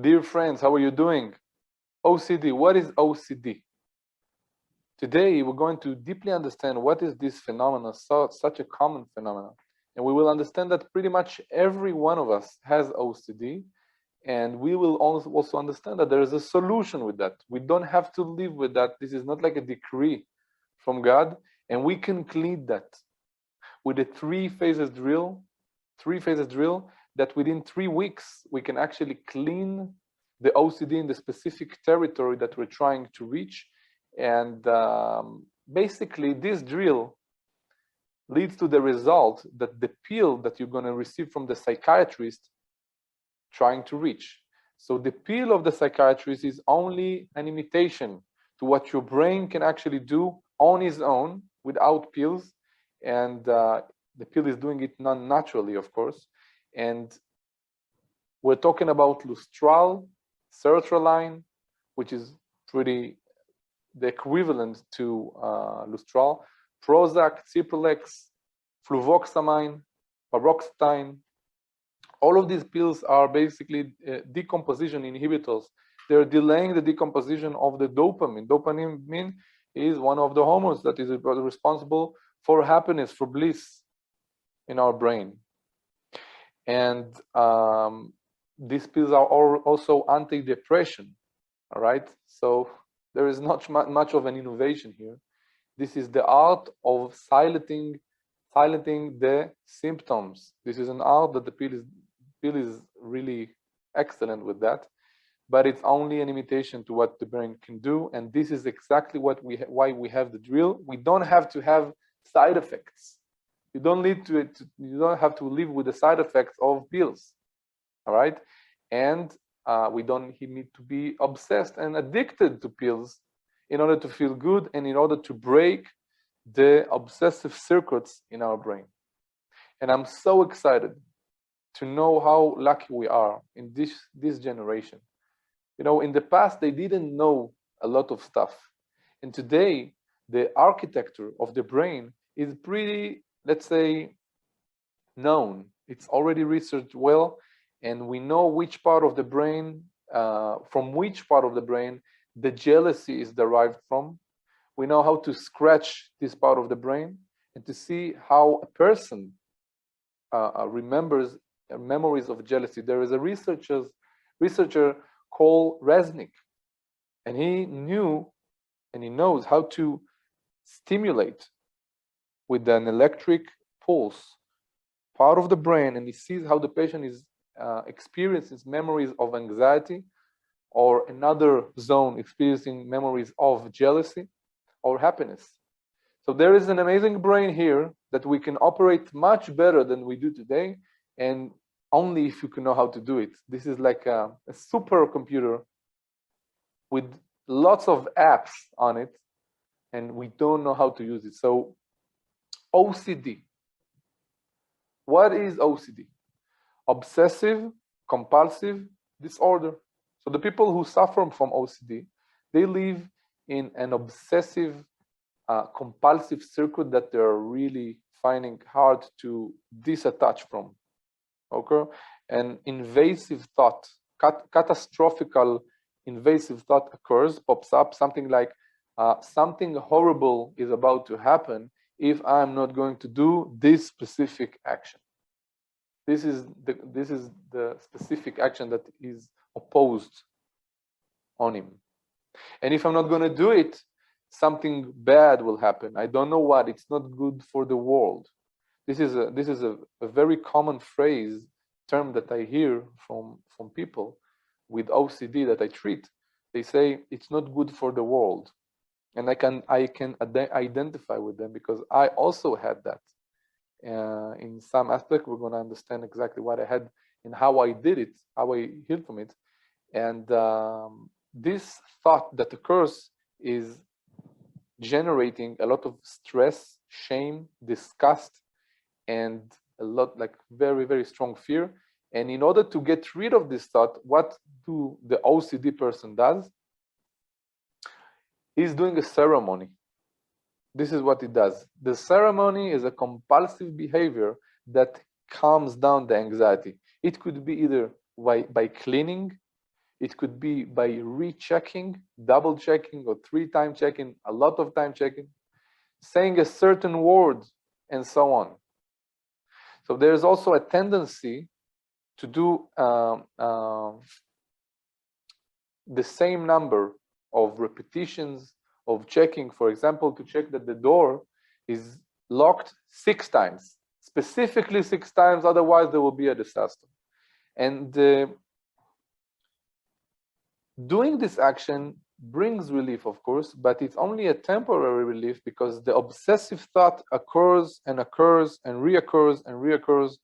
Dear friends, how are you doing? OCD, what is OCD? Today, we're going to deeply understand what is this phenomenon, such a common phenomenon. And we will understand that pretty much every one of us has OCD. And we will also understand that there is a solution with that. We don't have to live with that. This is not like a decree from God. And we can clean that with a three-phases drill that within 3 weeks, we can actually clean the OCD in the specific territory that we're trying to reach. And basically, this drill leads to the result that the pill that you're going to receive from the psychiatrist trying to reach. So the pill of the psychiatrist is only an imitation to what your brain can actually do on its own without pills. And the pill is doing it non-naturally, of course. And we're talking about Lustral, sertraline, which is pretty the equivalent to Lustral, Prozac, Cipralex, fluvoxamine, paroxetine. All of these pills are basically decomposition inhibitors. They're delaying the decomposition of the dopamine. Dopamine is one of the hormones that is responsible for happiness, for bliss in our brain. And these pills are also antidepressant, all right? So there is not much of an innovation here. This is the art of silencing the symptoms. This is an art that the pill is really excellent with that, but it's only an imitation to what the brain can do. And this is exactly why we have the drill. We don't have to have side effects. You don't have to live with the side effects of pills, all right? And we don't need to be obsessed and addicted to pills in order to feel good and in order to break the obsessive circuits in our brain. And I'm so excited to know how lucky we are in this generation. You know, in the past, they didn't know a lot of stuff. And today, the architecture of the brain is pretty, let's say, known. It's already researched well, and we know which part of the brain, from which part of the brain the jealousy is derived from. We know how to scratch this part of the brain and to see how a person remembers memories of jealousy. There is a researcher called Resnick, and he knew and he knows how to stimulate with an electric pulse part of the brain, and he sees how the patient is experiences memories of anxiety, or another zone experiencing memories of jealousy or happiness. So there is an amazing brain here that we can operate much better than we do today, and only if you can know how to do it. This is like a supercomputer with lots of apps on it, and we don't know how to use it. So OCD. What is OCD? Obsessive compulsive disorder. So the people who suffer from OCD, they live in an obsessive compulsive circuit that they're really finding hard to disattach from. Okay? An invasive thought, catastrophical invasive thought occurs, pops up, something like something horrible is about to happen if I'm not going to do this specific action. This is the specific action that is opposed on him. And if I'm not going to do it, something bad will happen. I don't know what. It's not good for the world. This is a very common phrase, term that I hear from people with OCD that I treat. They say it's not good for the world, and I can identify with them because I also had that. In some aspect, we're going to understand exactly what I had and how I did it, how I healed from it. And this thought that occurs is generating a lot of stress, shame, disgust, and a lot like very, very strong fear. And in order to get rid of this thought, what do the OCD person does? He's doing a ceremony. This is what it does. The ceremony is a compulsive behavior that calms down the anxiety. It could be either by cleaning. It could be by rechecking, double checking, or 3-time checking, a lot of time checking, saying a certain word, and so on. So there's also a tendency to do the same number of repetitions of checking, for example, to check that the door is locked 6 times, specifically 6 times, otherwise there will be a disaster. And doing this action brings relief, of course, but it's only a temporary relief because the obsessive thought occurs and occurs and reoccurs and reoccurs.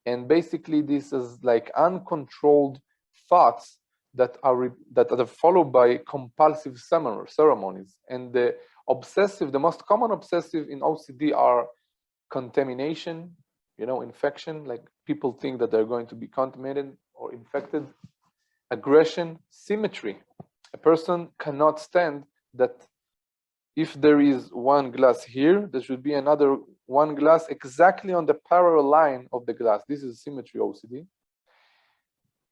And basically, this is like uncontrolled thoughts that are followed by compulsive ceremonies. And the obsessive, the most common obsessive in OCD are contamination, infection, like people think that they're going to be contaminated or infected. Aggression, symmetry. A person cannot stand that if there is one glass here, there should be another one glass exactly on the parallel line of the glass. This is symmetry OCD.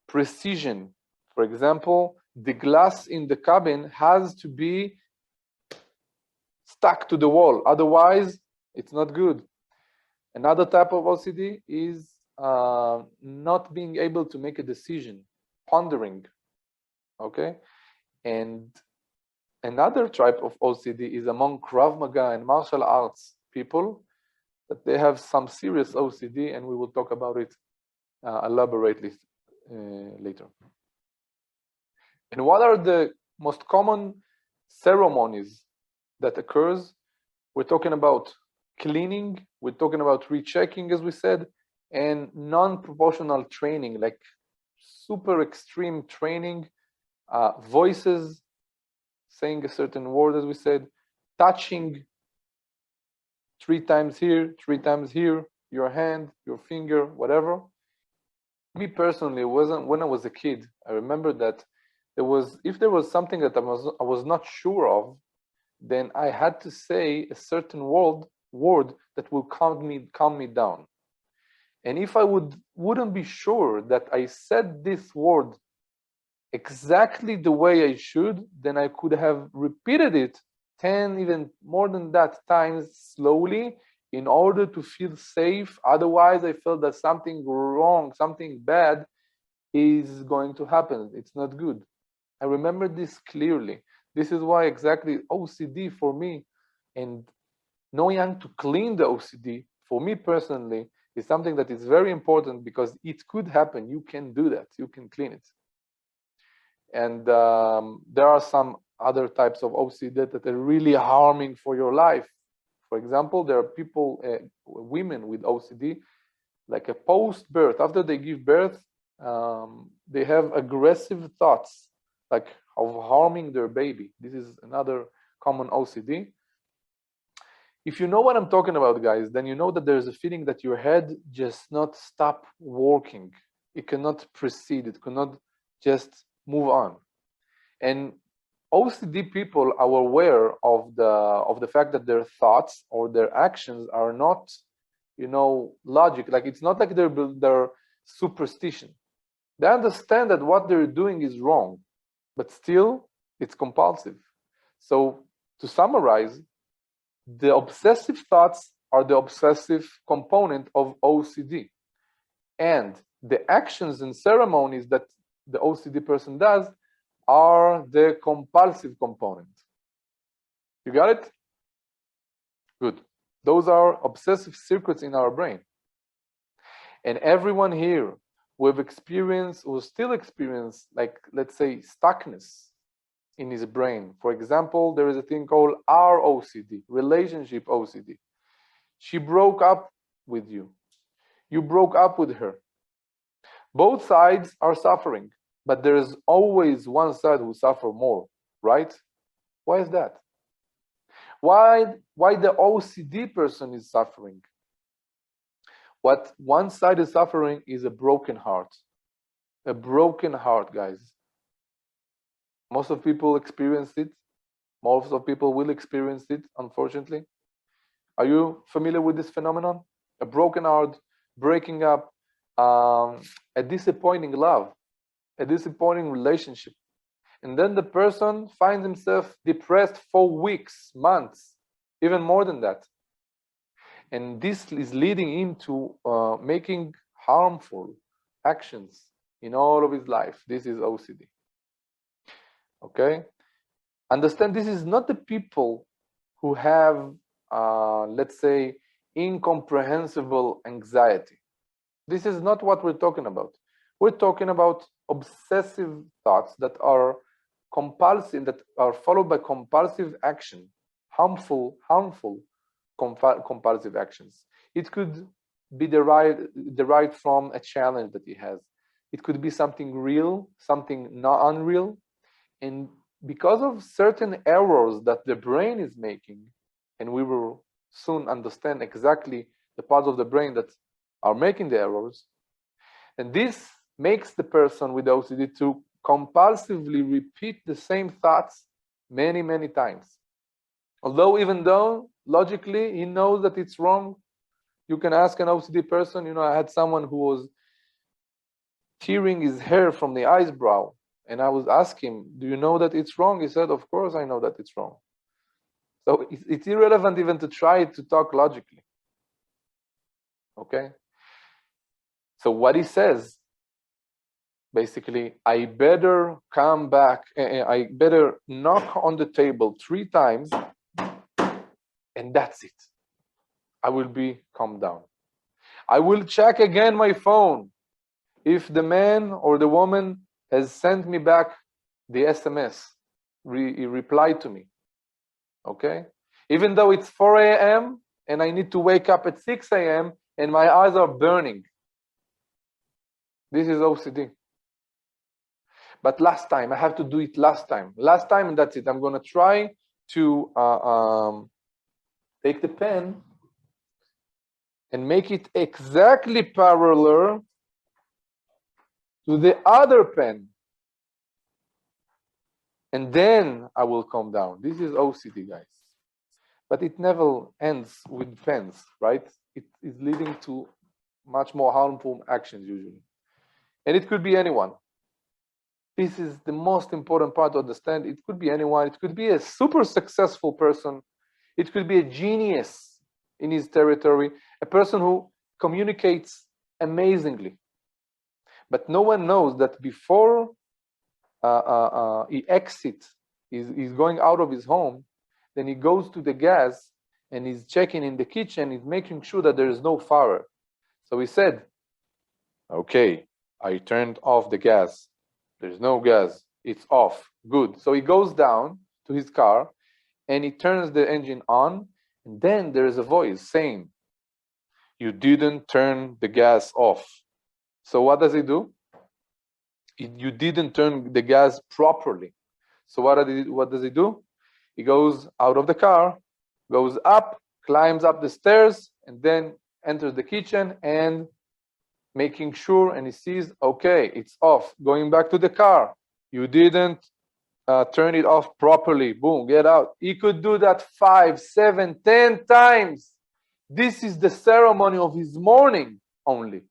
Precision. For example, the glass in the cabin has to be stuck to the wall. Otherwise, it's not good. Another type of OCD is not being able to make a decision, pondering. Okay? And another type of OCD is among Krav Maga and martial arts people, that they have some serious OCD, and we will talk about it elaborately later. And what are the most common ceremonies that occurs? We're talking about cleaning, we're talking about rechecking, as we said, and non-proportional training, like super extreme training, voices, saying a certain word, as we said, touching 3 times here, 3 times here, your hand, your finger, whatever. Me personally, when I was a kid, I remember that if there was something that I was not sure of, then I had to say a certain word that will calm me down. And if I wouldn't be sure that I said this word exactly the way I should, then I could have repeated it 10, even more than that, times slowly in order to feel safe. Otherwise, I felt that something wrong, something bad is going to happen. It's not good. I remember this clearly. This is why exactly OCD for me, and knowing how to clean the OCD, for me personally, is something that is very important because it could happen. You can do that. You can clean it. And there are some other types of OCD that are really harming for your life. For example, there are people, women with OCD, like a post-birth, after they give birth, they have aggressive thoughts, like of harming their baby. This is another common OCD. If you know what I'm talking about, guys, then you know that there's a feeling that your head just not stop working. It cannot proceed. It cannot just move on. And OCD people are aware of the fact that their thoughts or their actions are not, logic. Like it's not like they're superstition. They understand that what they're doing is wrong, but still it's compulsive. So to summarize, the obsessive thoughts are the obsessive component of OCD. And the actions and ceremonies that the OCD person does are the compulsive component. You got it? Good. Those are obsessive circuits in our brain. And everyone here who have experienced or still experience, like, let's say, stuckness in his brain. For example, there is a thing called ROCD, relationship OCD. She broke up with you. You broke up with her. Both sides are suffering, but there is always one side who suffers more, right? Why is that? Why the OCD person is suffering? What one side is suffering is a broken heart. A broken heart, guys. Most of people experience it. Most of people will experience it, unfortunately. Are you familiar with this phenomenon? A broken heart, breaking up, a disappointing love. a disappointing relationship. And then the person finds himself depressed for weeks, months, even more than that. And this is leading him to making harmful actions in all of his life. This is OCD. Okay? Understand, this is not the people who have, let's say, incomprehensible anxiety. This is not what we're talking about. We're talking about obsessive thoughts that are compulsive, that are followed by compulsive action, harmful compulsive actions. It could be derived from a challenge that he has. It could be something real, something not unreal. And because of certain errors that the brain is making, and we will soon understand exactly the parts of the brain that are making the errors, and this makes the person with OCD to compulsively repeat the same thoughts many, many times. Although, even though logically he knows that it's wrong, you can ask an OCD person. You know, I had someone who was tearing his hair from the eyebrow, and I was asking him, do you know that it's wrong? He said, of course I know that it's wrong. So it's irrelevant even to try to talk logically. Okay? So what he says, basically, I better come back, I better knock on the table 3 times, and that's it. I will be calmed down. I will check again my phone if the man or the woman has sent me back the SMS, he replied to me. Okay? Even though it's 4 a.m. and I need to wake up at 6 a.m. and my eyes are burning. This is OCD. But last time, I have to do it last time. Last time, and that's it. I'm going to try to take the pen and make it exactly parallel to the other pen. And then I will calm down. This is OCD, guys. But it never ends with pens, right? It is leading to much more harmful actions usually. And it could be anyone. This is the most important part to understand. It could be anyone. It could be a super successful person. It could be a genius in his territory, a person who communicates amazingly. But no one knows that before he exits, he's going out of his home, then he goes to the gas and he's checking in the kitchen, he's making sure that there is no fire. So he said, okay, I turned off the gas. There's no gas. It's off. Good. So he goes down to his car and he turns the engine on. And then there is a voice saying, you didn't turn the gas off. So what does he do? You didn't turn the gas properly. So what does he do? He goes out of the car, goes up, climbs up the stairs, and then enters the kitchen and making sure, and he sees, okay, it's off. Going back to the car. You didn't turn it off properly. Boom, get out. He could do that 5, 7, 10 times. This is the ceremony of his morning only.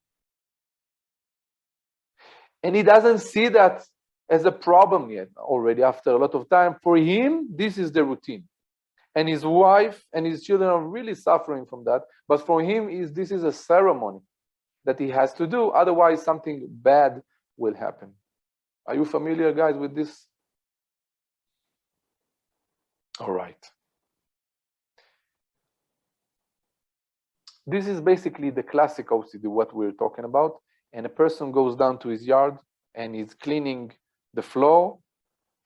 And he doesn't see that as a problem yet already after a lot of time. For him, this is the routine. And his wife and his children are really suffering from that. But for him, this is a ceremony that he has to do. Otherwise, something bad will happen. Are you familiar, guys, with this? All right. This is basically the classic OCD, what we're talking about. And a person goes down to his yard and he's cleaning the floor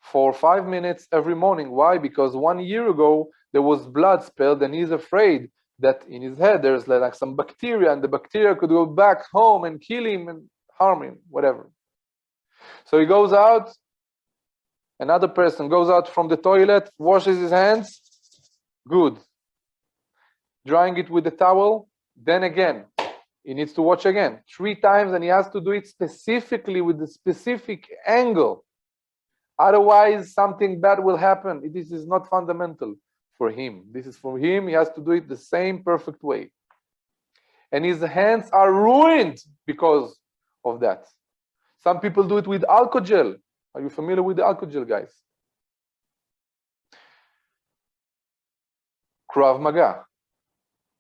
for 5 minutes every morning. Why? Because 1 year ago, there was blood spilled and he's afraid that in his head there's like some bacteria, and the bacteria could go back home and kill him and harm him, whatever. So he goes out, another person goes out from the toilet, washes his hands, good. Drying it with the towel, then again, he needs to wash again 3 times, and he has to do it specifically with the specific angle. Otherwise, something bad will happen. This is not fundamental for him. This is for him. He has to do it the same perfect way. And his hands are ruined because of that. Some people do it with alcohol. Are you familiar with the alcohol, guys? Krav Maga.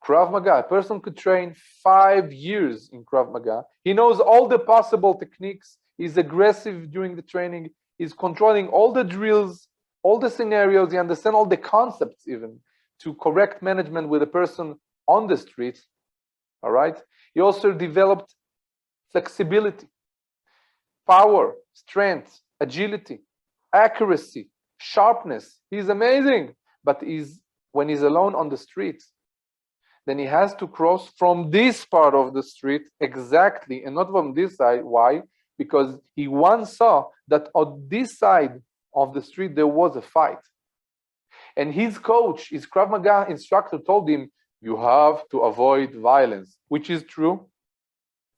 Krav Maga, a person could train 5 years in Krav Maga. He knows all the possible techniques. He's aggressive during the training. He's controlling all the drills, all the scenarios. He understands all the concepts even to correct management with a person on the street. All right. He also developed flexibility, power, strength, agility, accuracy, sharpness. He's amazing. But when he's alone on the street, then he has to cross from this part of the street exactly, and not from this side. Why? Because he once saw that on this side of the street there was a fight. And his coach, his Krav Maga instructor, told him, you have to avoid violence, which is true.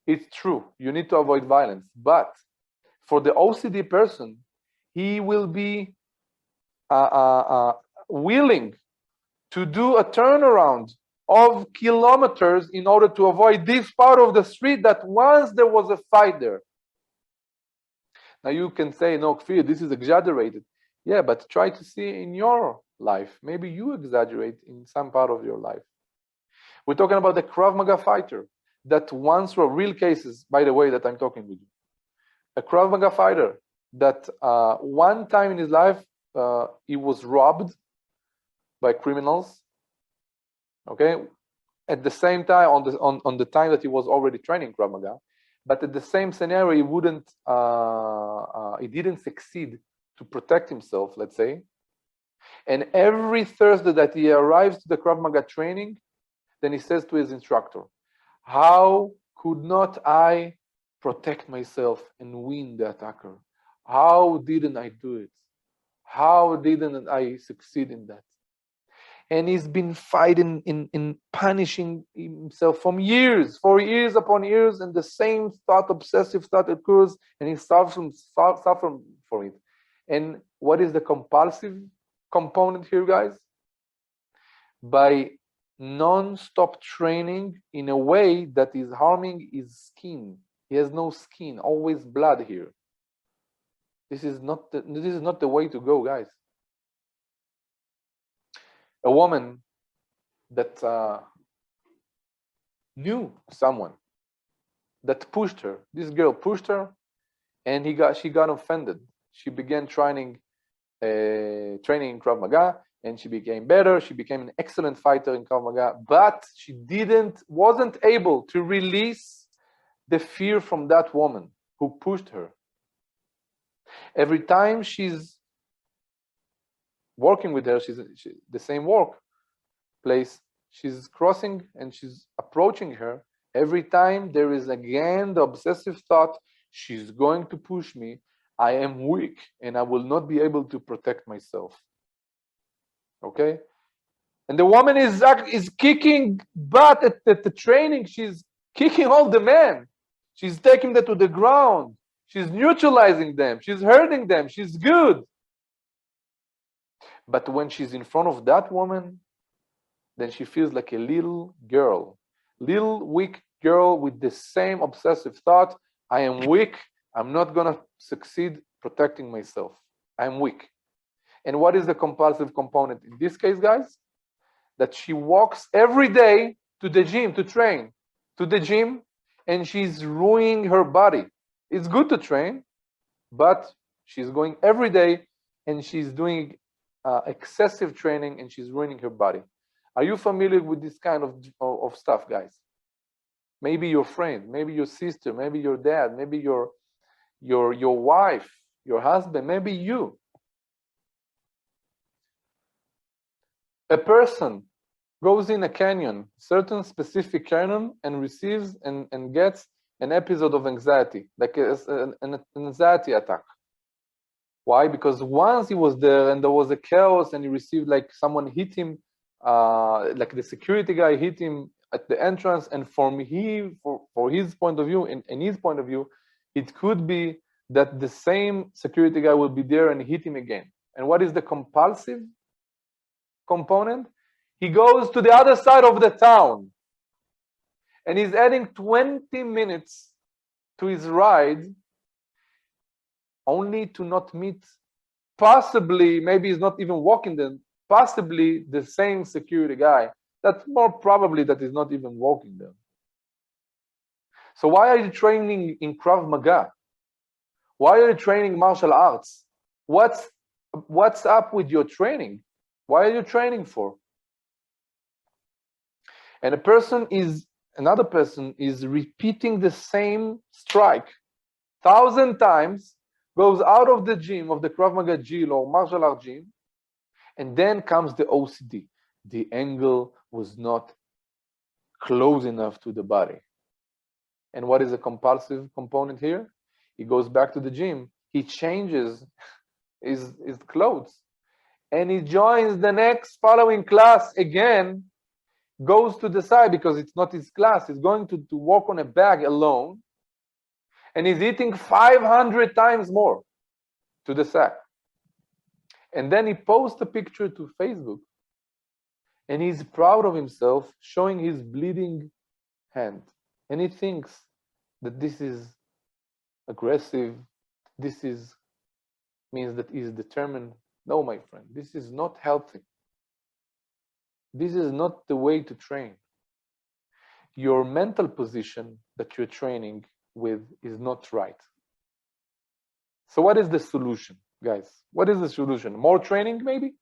It's true. You need to avoid violence. But for the OCD person, he will be willing to do a turnaround of kilometers in order to avoid this part of the street that once there was a fight there. Now you can say, no, Kfir, this is exaggerated. Yeah, but try to see in your life. Maybe you exaggerate in some part of your life. We're talking about the Krav Maga fighter that once were real cases, by the way, that I'm talking with you. A Krav Maga fighter that one time in his life, he was robbed by criminals. Okay, at the same time, on the time that he was already training Krav Maga, but at the same scenario, he didn't succeed to protect himself, let's say. And every Thursday that he arrives to the Krav Maga training, then he says to his instructor, how could not I protect myself and win the attacker? How didn't I do it? How didn't I succeed in that? And he's been fighting in punishing himself for years upon years, and the same thought, obsessive thought occurs, and he suffers from it. And what is the compulsive component here, guys? By non-stop training in a way that is harming his skin. He has no skin, always blood here. This is not the way to go, guys. A woman that knew someone that pushed her. This girl pushed her, and she got offended. She began training in Krav Maga, and she became better. She became an excellent fighter in Krav Maga, but she wasn't able to release the fear from that woman who pushed her. Every time she's working with her, she's the same workplace, she's crossing and she's approaching her. Every time there is again the obsessive thought, she's going to push me, I am weak and I will not be able to protect myself. Okay? And the woman is kicking butt at the training. She's kicking all the men. She's taking them to the ground. She's neutralizing them. She's hurting them. She's good. But when she's in front of that woman, then she feels like a little girl, little weak girl with the same obsessive thought. I am weak. I'm not going to succeed protecting myself. I'm weak. And what is the compulsive component in this case, guys? That she walks every day to the gym to train, to the gym, and she's ruining her body. It's good to train, but she's going every day and she's doing excessive training and she's ruining her body. Are you familiar with this kind of stuff, guys? Maybe your friend, maybe your sister, maybe your dad, maybe your wife, your husband, maybe you. A person goes in a canyon, certain specific canyon, and receives and gets an episode of anxiety, like an anxiety attack. Why? Because once he was there and there was a chaos and he received, like, someone hit him, like the security guy hit him at the entrance, and for his point of view, in his point of view, it could be that the same security guy will be there and hit him again. And what is the compulsive component? He goes to the other side of the town and he's adding 20 minutes to his ride only to not meet, possibly, maybe he's not even walking them, possibly the same security guy, that more probably that is not even walking them. So why are you training in Krav Maga? Why are you training martial arts? What's up with your training? Why are you training for? And another person is repeating the same strike 1,000 times, goes out of the gym, of the Krav Maga gym or martial art gym, and then comes the OCD. The angle was not close enough to the body. And what is a compulsive component here? He goes back to the gym, he changes his clothes, and he joins the next following class again, goes to the side because it's not his class, he's going to walk on a bag alone, and he's eating 500 times more to the side. And then he posts a picture to Facebook, and he's proud of himself, showing his bleeding hand. And he thinks that this is aggressive, means that he's determined. No, my friend, this is not healthy. This is not the way to train. Your mental position that you're training with is not right. So what is the solution, guys? What is the solution? More training, maybe?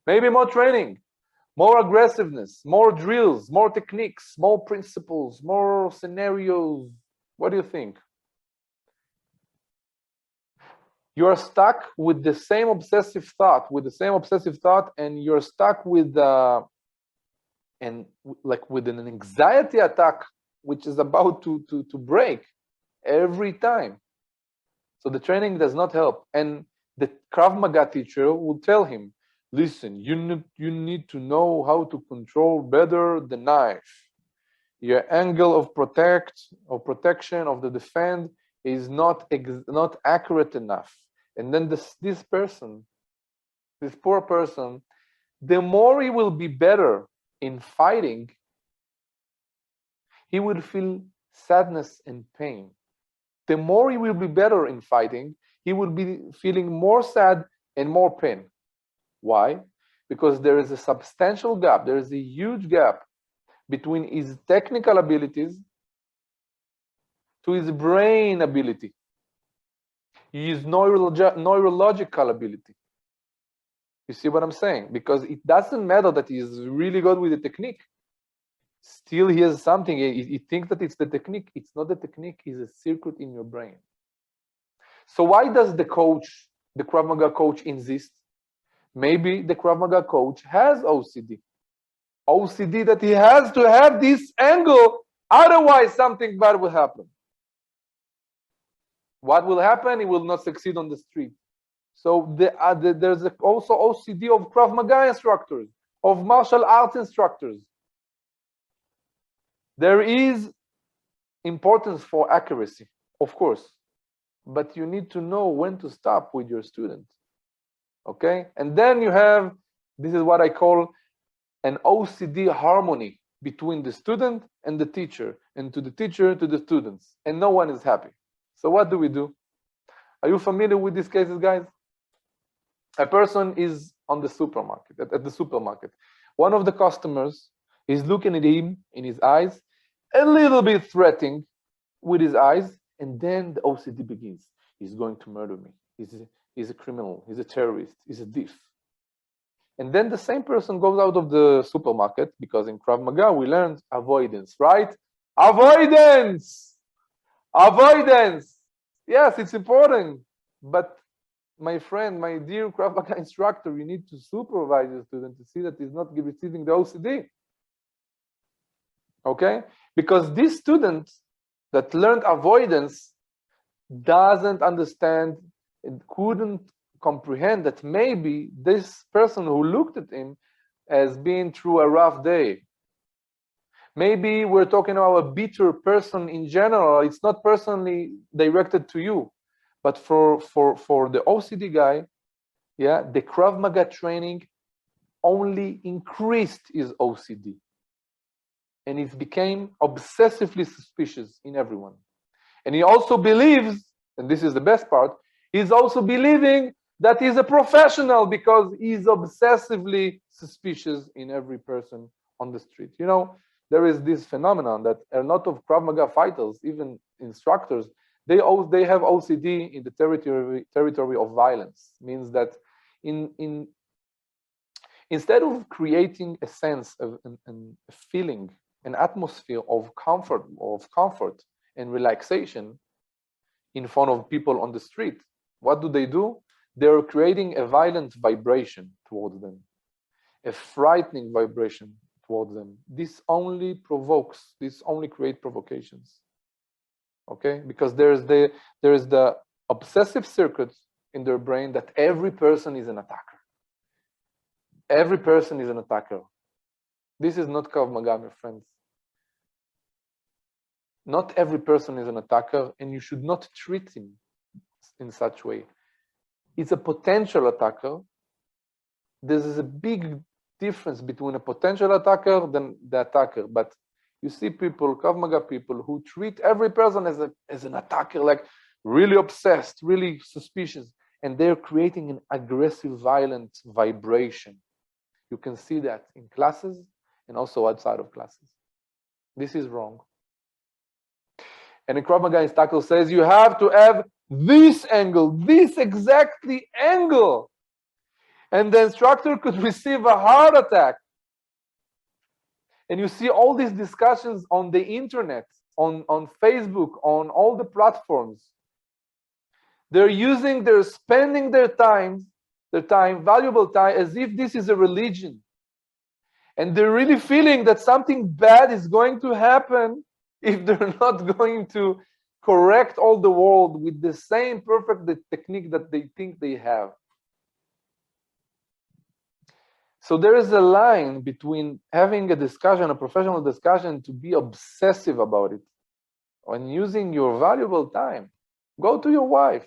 Maybe more training, more aggressiveness, more drills, more techniques, more principles, more scenarios. What do you think? You are stuck with the same obsessive thought, and you're stuck with with an anxiety attack, which is about to break every time. So the training does not help. And the Krav Maga teacher will tell him, listen, you need to know how to control better the knife. Your angle of protection of the defend is not accurate enough. And then this poor person, the more he will be better in fighting, he will feel sadness and pain. The more he will be better in fighting, he will be feeling more sad and more pain. Why? Because there is a substantial gap, there is a huge gap between his technical abilities to his brain ability, his neurological ability. You see what I'm saying? Because it doesn't matter that he is really good with the technique. Still, he has something. He thinks that it's the technique. It's not the technique. It's a circuit in your brain. So why does the coach, the Krav Maga coach, insist? Maybe the Krav Maga coach has OCD. OCD that he has to have this angle, otherwise something bad will happen. What will happen? He will not succeed on the street. So there's also OCD of Krav Maga instructors, of martial arts instructors. There is importance for accuracy, of course, but you need to know when to stop with your student. Okay? And then you have, this is what I call an OCD harmony between the student and the teacher, and to the teacher to the students, and no one is happy. So what do we do? Are you familiar with these cases, guys? A person is on the supermarket, at the supermarket. One of the customers is looking at him in his eyes, a little bit threatening with his eyes, and then the OCD begins. He's going to murder me. He's a criminal. He's a terrorist. He's a thief. And then the same person goes out of the supermarket, because in Krav Maga we learned avoidance, right? Avoidance! Avoidance! Yes, it's important. But my friend, my dear Krav Maga instructor, you need to supervise your student to see that he's not receiving the OCD. Okay? Because this student that learned avoidance doesn't understand and couldn't comprehend that maybe this person who looked at him has been through a rough day. Maybe we're talking about a bitter person in general. It's not personally directed to you. But for the OCD guy, yeah, the Krav Maga training only increased his OCD. And he became obsessively suspicious in everyone. And he also believes, and this is the best part, He's also believing that he's a professional because he's obsessively suspicious in every person on the street. You know, there is this phenomenon that a lot of Krav Maga fighters, even instructors, they have OCD in the territory of violence. Means that instead of creating a sense of a feeling, an atmosphere of comfort and relaxation in front of people on the street, what do? They're creating a violent vibration towards them, a frightening vibration towards them. This only creates provocations. Okay, because there is the obsessive circuits in their brain that every person is an attacker. Every person is an attacker. This is not Krav Maga, my friends. Not every person is an attacker, and you should not treat him in such way. It's a potential attacker. There is a big difference between a potential attacker and the attacker. But you see people, Krav Maga people, who treat every person as an attacker, like really obsessed, really suspicious, and they're creating an aggressive, violent vibration. You can see that in classes and also outside of classes. This is wrong. And the Krav Maga instructor says you have to have this angle, this exactly angle. And the instructor could receive a heart attack. And you see all these discussions on the internet, on Facebook, on all the platforms. They're spending their time, valuable time, as if this is a religion. And they're really feeling that something bad is going to happen if they're not going to correct all the world with the same perfect technique that they think they have. So there is a line between having a discussion, a professional discussion, to be obsessive about it, and using your valuable time. Go to your wife.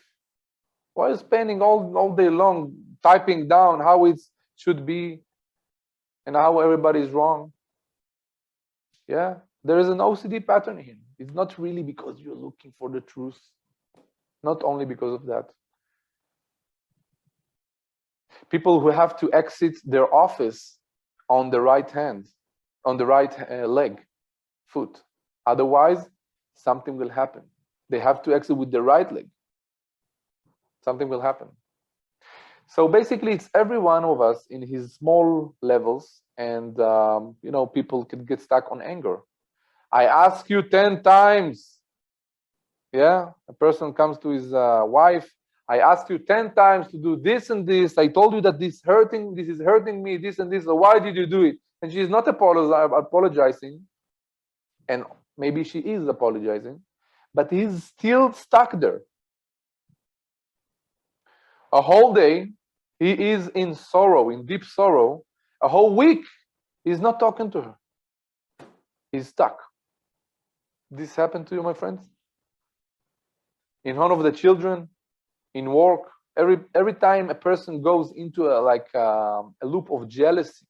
Why are you spending all day long typing down how it should be and how everybody is wrong? Yeah, there is an OCD pattern here. It's not really because you're looking for the truth. Not only because of that. People who have to exit their office on the right hand, on the right leg, foot. Otherwise, something will happen. They have to exit with the right leg. Something will happen. So basically, it's every one of us in his small levels, and you know, people can get stuck on anger. I ask you 10 times. Yeah, a person comes to his wife. I asked you 10 times to do this and this. I told you that this is hurting me, this and this. So why did you do it? And she's not apologizing. And maybe she is apologizing, but he's still stuck there. A whole day, he is in sorrow, in deep sorrow. A whole week, he's not talking to her. He's stuck. This happened to you, my friends? In front of the children, in work, every time a person goes into a loop of jealousy,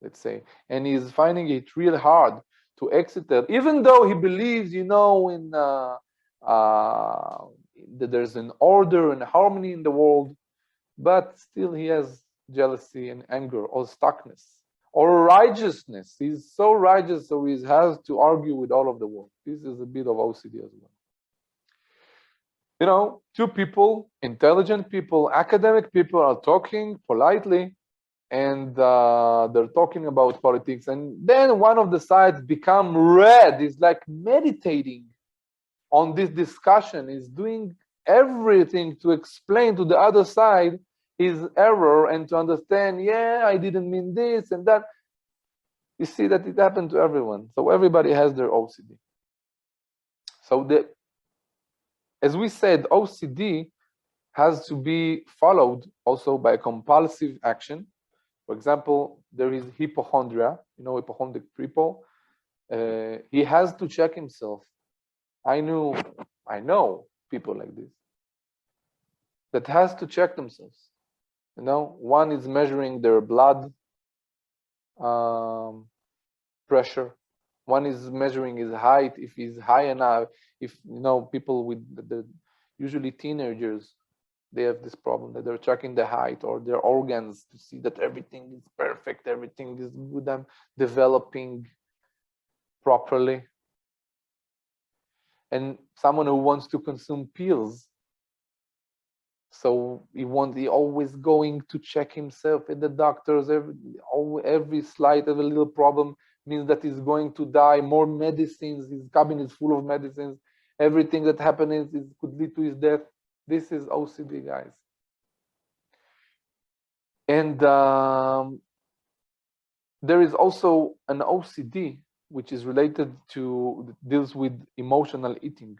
let's say, and he's finding it real hard to exit it, even though he believes, you know, in that there's an order and harmony in the world, but still he has jealousy and anger or stuckness or righteousness. He's so righteous, so he has to argue with all of the world. This is a bit of OCD as well. You know, two people, intelligent people, academic people, are talking politely, and they're talking about politics, and then one of the sides become red. Is like meditating on this discussion, is doing everything to explain to the other side his error and to understand, yeah, I didn't mean this and that. You see that it happened to everyone. So everybody has their OCD. So as we said, OCD has to be followed also by a compulsive action. For example, there is hypochondria, you know, hypochondriac people. He has to check himself. I know people like this that has to check themselves. You know, one is measuring their blood pressure. One is measuring his height, if he's high enough. If, you know, people with usually teenagers, they have this problem that they're checking the height or their organs to see that everything is perfect, everything is good, I'm developing properly. And someone who wants to consume pills, so he always going to check himself at the doctors. Every slight of a little problem means that he's going to die. More medicines, his cabinet is full of medicines. Everything that happens could lead to his death. This is OCD, guys. And there is also an OCD which is related to, deals with emotional eating.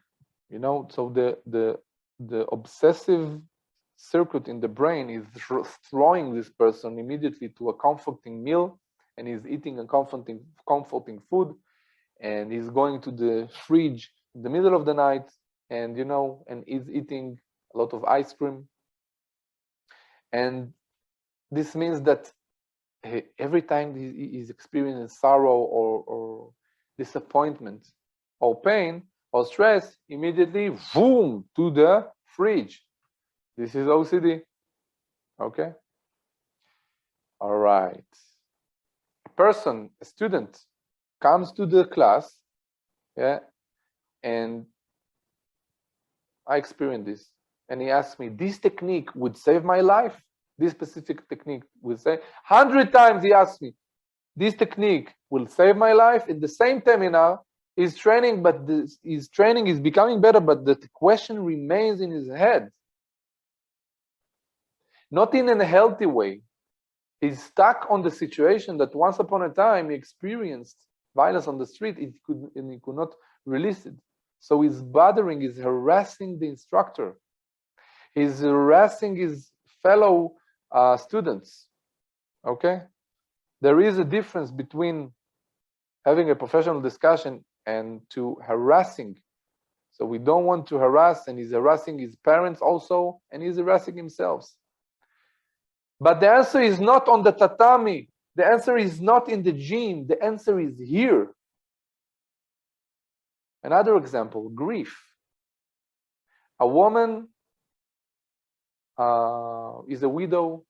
You know, so the obsessive circuit in the brain is throwing this person immediately to a comforting meal, and he's eating a comforting food, and he's going to the fridge in the middle of the night, and you know, and he's eating a lot of ice cream. And this means that every time he's experiencing sorrow or disappointment or pain or stress, immediately boom to the fridge. This is OCD. Okay. All right. A person, a student, comes to the class, yeah, and I experienced this, and he asked me, this technique would save my life? This specific technique will say, 100 times he asked me, this technique will save my life. In the same seminar, he's training, but his training is becoming better, but the question remains in his head. Not in a healthy way. He's stuck on the situation that once upon a time he experienced violence on the street, and he could not release it. So he's bothering, he's harassing the instructor. He's harassing his fellow students. Okay? There is a difference between having a professional discussion and to harassing. So we don't want to harass, and he's harassing his parents also, and he's harassing himself. But the answer is not on the tatami. The answer is not in the gym. The answer is here. Another example, grief. A woman is a widow.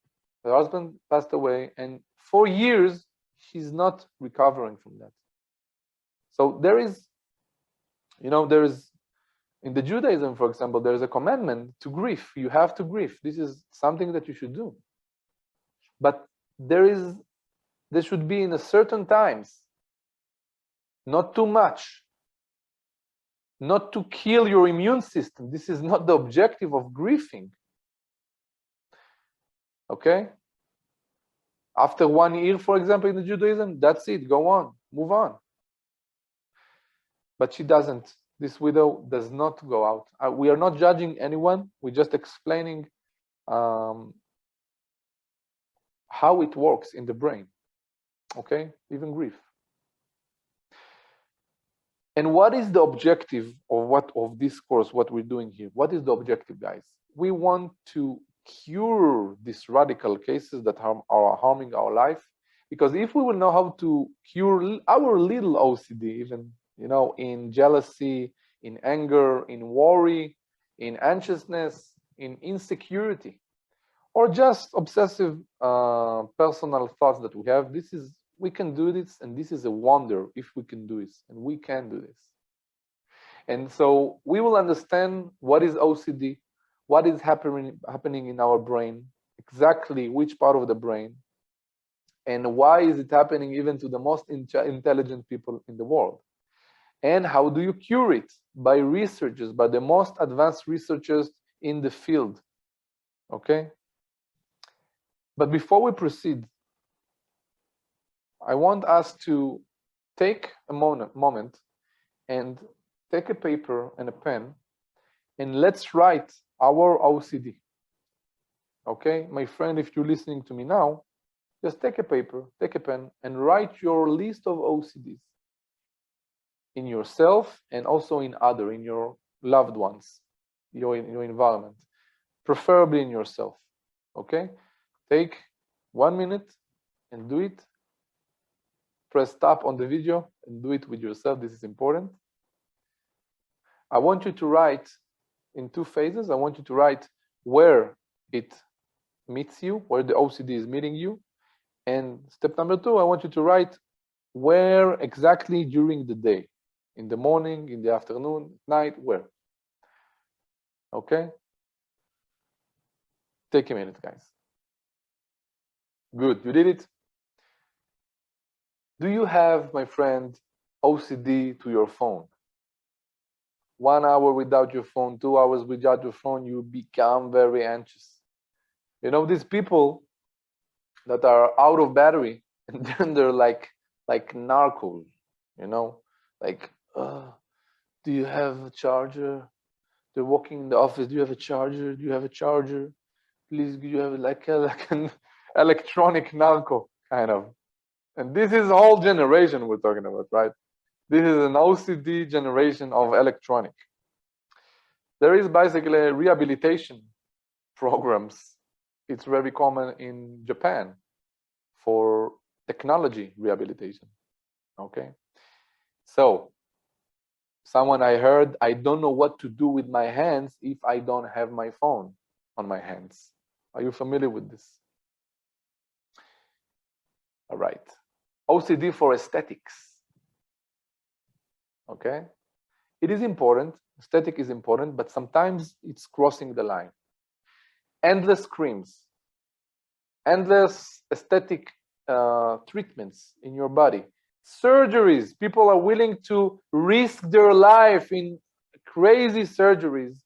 Her husband passed away, and for years, she's not recovering from that. So there is, you know, there is, in the Judaism, for example, there is a commandment to grieve. You have to grieve. This is something that you should do. But there should be in a certain times, not too much, not to kill your immune system. This is not the objective of grieving. Okay? After 1 year, for example, in the Judaism, that's it, go on, move on. But she doesn't. This widow does not go out. We are not judging anyone. We're just explaining how it works in the brain. Okay? Even grief. And what is the objective of this course, what we're doing here? What is the objective, guys? We want to cure these radical cases that are harming our life. Because if we will know how to cure our little OCD, even, you know, in jealousy, in anger, in worry, in anxiousness, in insecurity, or just obsessive personal thoughts that we have, we can do this, and this is a wonder if we can do this, and we can do this. And so we will understand what is OCD, what is happening in our brain, exactly which part of the brain, and why is it happening even to the most intelligent people in the world. And how do you cure it? By researchers, by the most advanced researchers in the field. Okay? But before we proceed, I want us to take a moment and take a paper and a pen, and let's write our OCD. Okay? My friend, if you're listening to me now, just take a paper, take a pen, and write your list of OCDs in yourself and also in your loved ones, your environment, preferably in yourself. Okay? Take 1 minute and do it. Press stop on the video and do it with yourself. This is important. I want you to write in 2 phases. I want you to write where it meets you, where the OCD is meeting you. And step number 2, I want you to write where exactly during the day, in the morning, in the afternoon, night, where. Okay? Take a minute, guys. Good, you did it. Do you have, my friend, OCD to your phone? 1 hour without your phone, 2 hours without your phone, you become very anxious. You know, these people that are out of battery, and then they're like narcos, you know, like, do you have a charger? They're walking in the office, do you have a charger? Do you have a charger? Please, do you have like an electronic narco, kind of. And this is whole generation we're talking about, right? This is an OCD generation of electronic. There is basically rehabilitation programs. It's very common in Japan for technology rehabilitation. Okay. So someone I heard, I don't know what to do with my hands if I don't have my phone on my hands. Are you familiar with this? All right. OCD for aesthetics. Okay. It is important. Aesthetic is important, but sometimes it's crossing the line. Endless creams, endless aesthetic treatments in your body, surgeries. People are willing to risk their life in crazy surgeries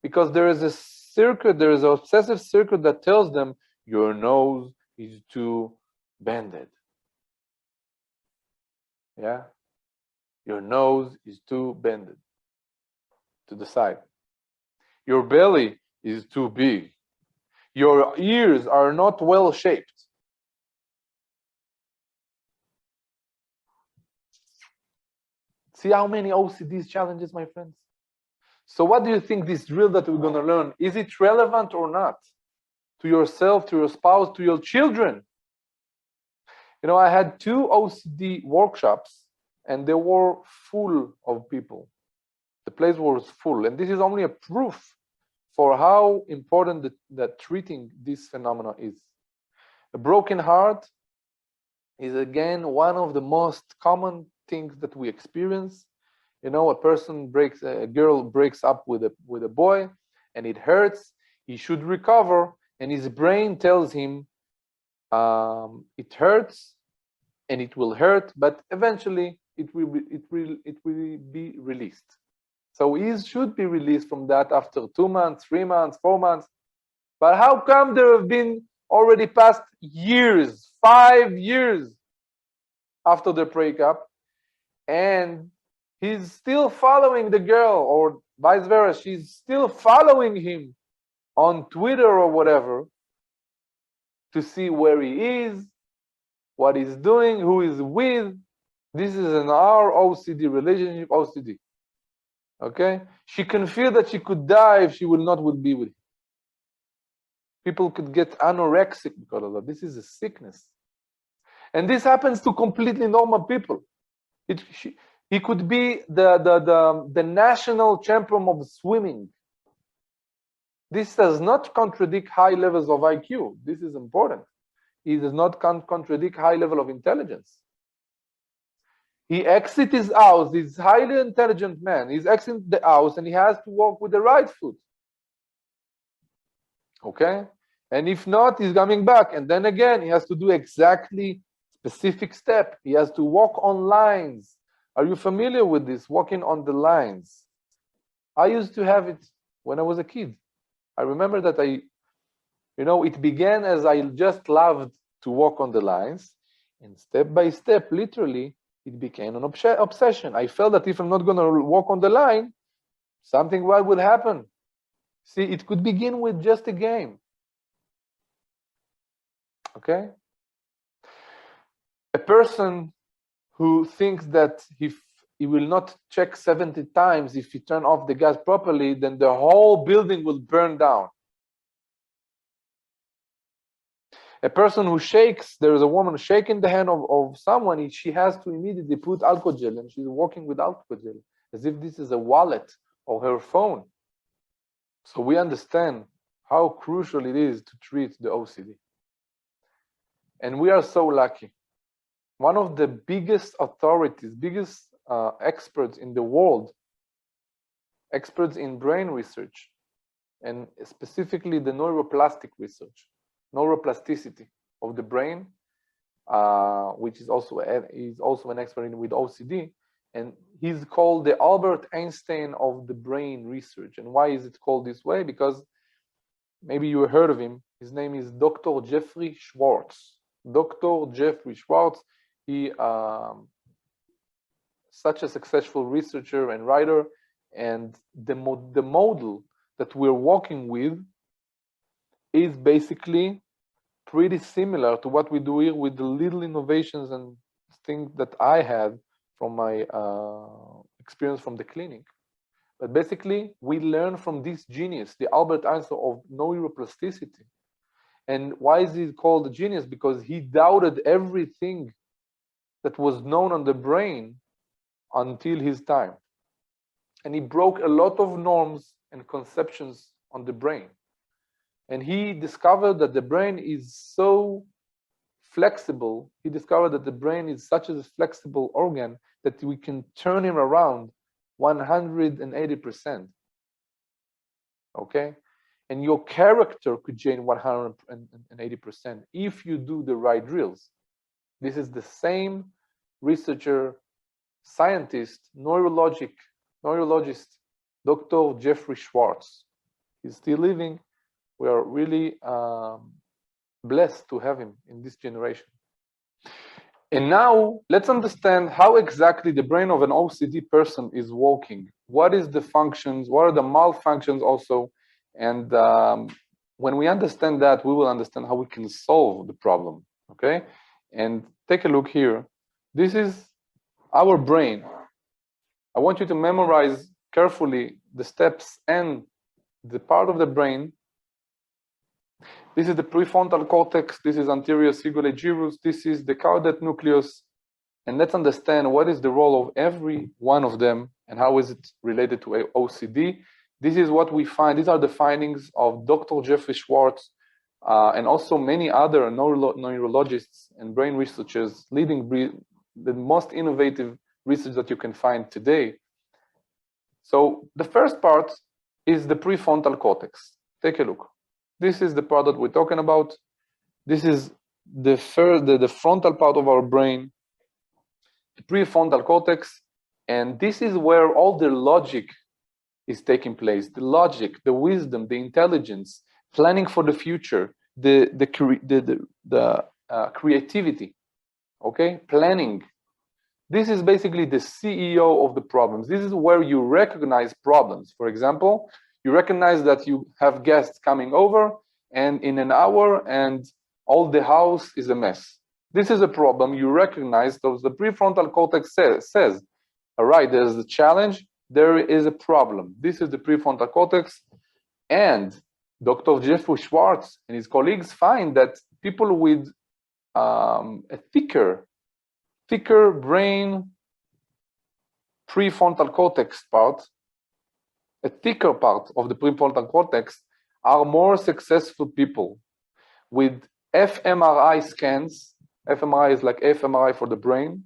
because there is a circuit, there is an obsessive circuit that tells them your nose is too bended. Yeah, your nose is too bended to the side. Your belly is too big. Your ears are not well shaped. See how many OCD's challenges, my friends? So what do you think this drill that we're going to learn, is it relevant or not? To yourself, to your spouse, to your children? You know, I had 2 OCD workshops and they were full of people. The place was full. And this is only a proof for how important that treating this phenomena is. A broken heart is again one of the most common things that we experience. You know, a girl breaks up with a boy, and it hurts. He should recover, and his brain tells him it hurts, and it will hurt, but eventually it will be released. So he should be released from that after 2 months, 3 months, 4 months. But how come there have been already past years, 5 years after the breakup, and he's still following the girl, or vice versa, she's still following him on Twitter or whatever to see where he is, what he's doing, who he's with. This is an OCD relationship, OCD. Okay? She can feel that she could die if she will not be with him. People could get anorexic because of that. This is a sickness. And this happens to completely normal people. He could be the national champion of swimming. This does not contradict high levels of IQ. This is important. It does not contradict high level of intelligence. He exits his house. He's a highly intelligent man. He's exiting the house and he has to walk with the right foot. Okay? And if not, he's coming back. And then again, he has to do exactly specific step. He has to walk on lines. Are you familiar with this? Walking on the lines. I used to have it when I was a kid. I remember that it began as I just loved to walk on the lines. And step by step, literally, it became an obsession. I felt that if I'm not going to walk on the line, something bad will happen. See, it could begin with just a game. Okay? A person who thinks that if he will not check 70 times if he turn off the gas properly, then the whole building will burn down. A person who shakes, there is a woman shaking the hand of someone, she has to immediately put alcohol gel, and she's walking with alcohol gel, as if this is a wallet or her phone. So we understand how crucial it is to treat the OCD. And we are so lucky. One of the biggest authorities, biggest experts in the world, experts in brain research, and specifically the neuroplastic research, neuroplasticity of the brain, which is also an expert with OCD, and he's called the Albert Einstein of the brain research. And why is it called this way? Because maybe you heard of him. His name is Dr. Jeffrey Schwartz. Dr. Jeffrey Schwartz. He such a successful researcher and writer, and the model that we're working with is basically pretty similar to what we do here with the little innovations and things that I had from my experience from the clinic. But basically, we learn from this genius, the Albert Einstein of neuroplasticity. And why is he called a genius? Because he doubted everything that was known on the brain until his time. And he broke a lot of norms and conceptions on the brain. And he discovered that the brain is so flexible. He discovered that the brain is such a flexible organ that we can turn him around 180%. Okay? And your character could change 180% if you do the right drills. This is the same researcher, scientist, neurologist, Dr. Jeffrey Schwartz. He's still living. We are really blessed to have him in this generation. And now let's understand how exactly the brain of an OCD person is working. What is the functions? What are the malfunctions also? And when we understand that, we will understand how we can solve the problem. Okay? And take a look here. This is our brain. I want you to memorize carefully the steps and the part of the brain. This is the prefrontal cortex. This is anterior cingulate gyrus. This is the caudate nucleus. And let's understand what is the role of every one of them and how is it related to OCD. This is what we find. These are the findings of Dr. Jeffrey Schwartz and also many other neurologists and brain researchers leading the most innovative research that you can find today. So the first part is the prefrontal cortex. Take a look. This is the part that we're talking about. This is the frontal part of our brain, the prefrontal cortex, and this is where all the logic is taking place. The logic, the wisdom, the intelligence, planning for the future, the creativity. Okay, planning. This is basically the CEO of the problems. This is where you recognize problems. For example, you recognize that you have guests coming over and in an hour and all the house is a mess. This is a problem you recognize. So the prefrontal cortex says, all right, there's a challenge, there is a problem. This is the prefrontal cortex. And Dr. Jeffrey Schwartz and his colleagues find that people with a thicker brain prefrontal cortex part, a thicker part of the prefrontal cortex, are more successful people with fMRI scans. fMRI is like fMRI for the brain.